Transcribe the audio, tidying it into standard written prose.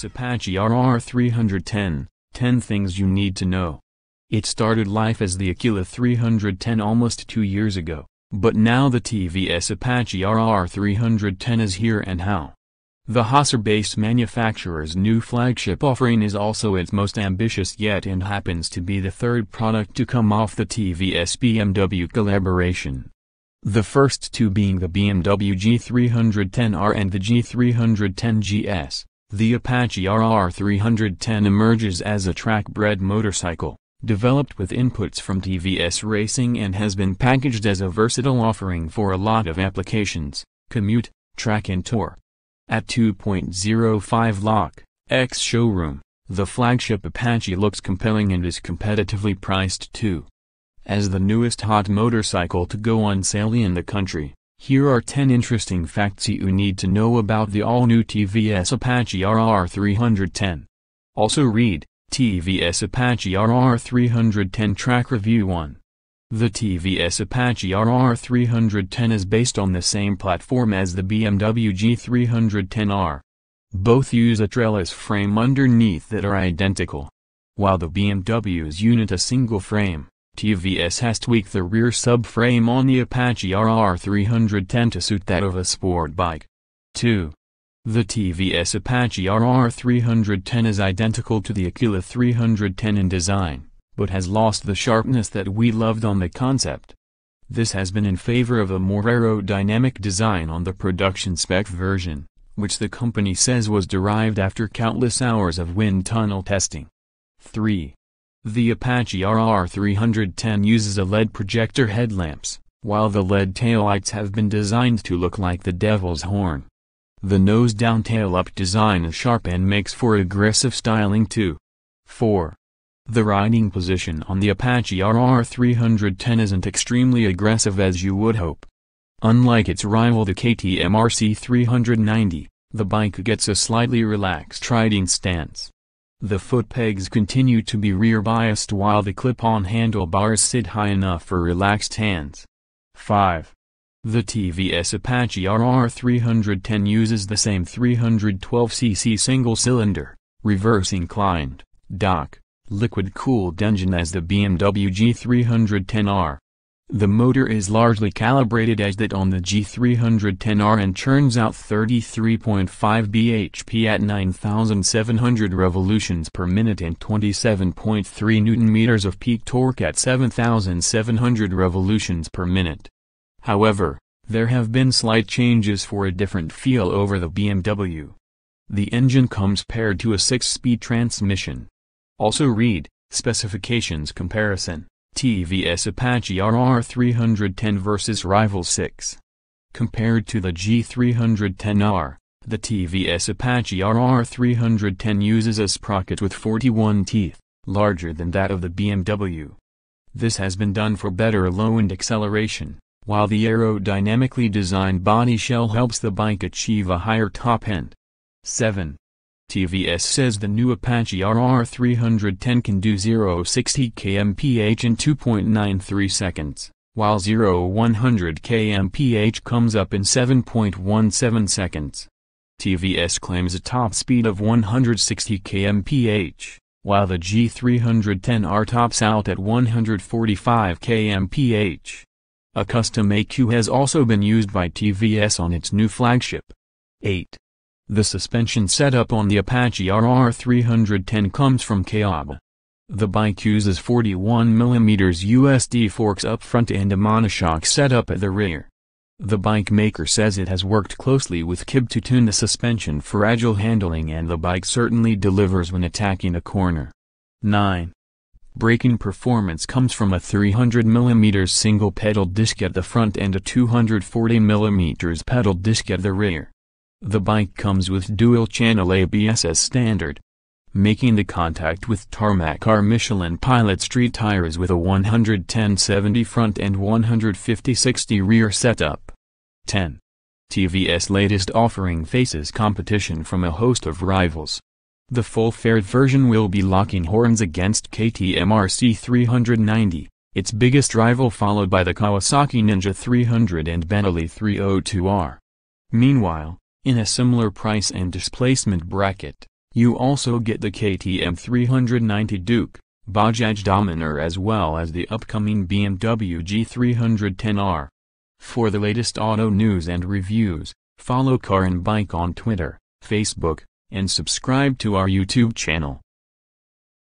TVS Apache RR 310, 10 Things You Need to Know. It started life as the Akula 310 almost 2 years ago, but now the TVS Apache RR 310 is here and how. The Hosur-based manufacturer's new flagship offering is also its most ambitious yet and happens to be the third product to come off the TVS-BMW collaboration. The first two being the BMW G310R and the G310GS. The Apache RR 310 emerges as a track-bred motorcycle, developed with inputs from TVS Racing and has been packaged as a versatile offering for a lot of applications: commute, track and tour. At 2.05 lakh, ex-showroom, the flagship Apache looks compelling and is competitively priced too. As the newest hot motorcycle to go on sale in the country, here are 10 interesting facts you need to know about the all-new TVS Apache RR 310. Also read, TVS Apache RR 310 Track Review 1. The TVS Apache RR 310 is based on the same platform as the BMW G310R. Both use a trellis frame underneath that are identical. While the BMW's unit a single frame, TVS has tweaked the rear subframe on the Apache RR 310 to suit that of a sport bike. 2. The TVS Apache RR 310 is identical to the Akula 310 in design, but has lost the sharpness that we loved on the concept. This has been in favor of a more aerodynamic design on the production spec version, which the company says was derived after countless hours of wind tunnel testing. 3. The Apache RR 310 uses a LED projector headlamps, while the LED taillights have been designed to look like the devil's horn. The nose-down tail-up design is sharp and makes for aggressive styling too. 4. The riding position on the Apache RR 310 isn't extremely aggressive as you would hope. Unlike its rival the KTM RC 390, the bike gets a slightly relaxed riding stance. The foot pegs continue to be rear-biased while the clip-on handlebars sit high enough for relaxed hands. 5. The TVS Apache RR 310 uses the same 312cc single-cylinder, reverse-inclined, liquid-cooled engine as the BMW G310R. The motor is largely calibrated as that on the G310R and churns out 33.5 bhp at 9,700 revolutions per minute and 27.3 Nm of peak torque at 7,700 revolutions per minute. However, there have been slight changes for a different feel over the BMW. The engine comes paired to a 6-speed transmission. Also read, Specifications Comparison, TVS Apache RR 310 vs rival 6. Compared to the G310R, the TVS Apache RR 310 uses a sprocket with 41 teeth, larger than that of the BMW. This has been done for better low-end acceleration, while the aerodynamically designed body shell helps the bike achieve a higher top end. 7. TVS says the new Apache RR 310 can do 0-60 km/h in 2.93 seconds, while 0-100 km/h comes up in 7.17 seconds. TVS claims a top speed of 160 km/h, while the G310R tops out at 145 km/h. A custom ECU has also been used by TVS on its new flagship. 8. The suspension setup on the Apache RR 310 comes from Akula. The bike uses 41mm USD forks up front and a monoshock setup at the rear. The bike maker says it has worked closely with KIB to tune the suspension for agile handling and the bike certainly delivers when attacking a corner. 9. Braking performance comes from a 300mm single pedal disc at the front and a 240mm pedal disc at the rear. The bike comes with dual-channel ABS as standard. Making the contact with tarmac are Michelin Pilot Street tires with a 110/70 front and 150/60 rear setup. 10. TVS latest offering faces competition from a host of rivals. The full-fared version will be locking horns against KTM RC 390, its biggest rival, followed by the Kawasaki Ninja 300 and Bentley 302R. Meanwhile, in a similar price and displacement bracket, You also get the KTM 390 Duke, Bajaj Dominar as well as the upcoming BMW G 310R. For the latest auto news and reviews, follow Car and Bike on Twitter, Facebook, and subscribe to our YouTube channel.